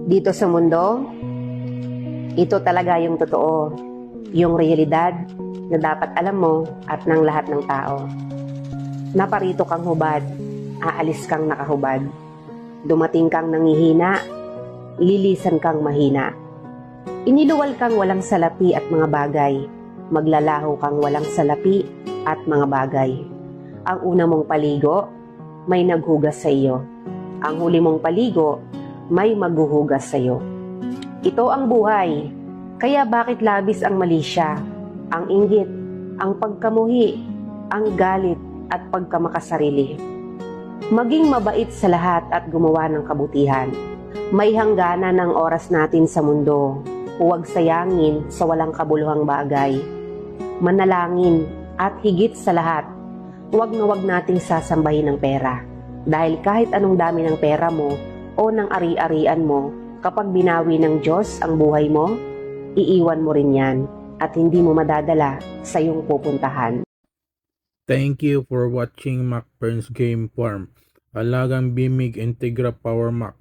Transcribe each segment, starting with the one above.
Dito sa mundo, ito talaga yung totoo, yung realidad na dapat alam mo at ng lahat ng tao. Naparito kang hubad, aalis kang nakahubad. Dumating kang nangihina, lilisan kang mahina. Iniluwal kang walang salapi at mga bagay, maglalaho kang walang salapi at mga bagay. Ang una mong paligo, may naghugas sa iyo. Ang huli mong paligo, may maghuhugas sa iyo. Ito ang buhay, kaya bakit labis ang mali siya, ang inggit, ang pagkamuhi, ang galit at pagkamakasarili. Maging mabait sa lahat at gumawa ng kabutihan. May hangganan ng oras natin sa mundo. Huwag sayangin sa walang kabuluhang bagay. Manalangin at higit sa lahat, huwag na huwag nating sasambahin ng pera. Dahil kahit anong dami ng pera mo o ng ari-arian mo, kapag binawi ng Diyos ang buhay mo, iiwan mo rin yan at hindi mo madadala sa iyong pupuntahan. Thank you for watching MacPerns Game Farm. Alagang Bimig Integra Power Max.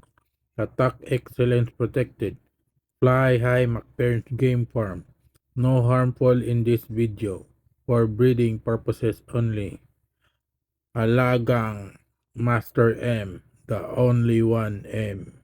Attack Excellence Protected. Fly High MacPerns Game Farm. No harmful in this video. For breeding purposes only. Alagang Master M. The only one M.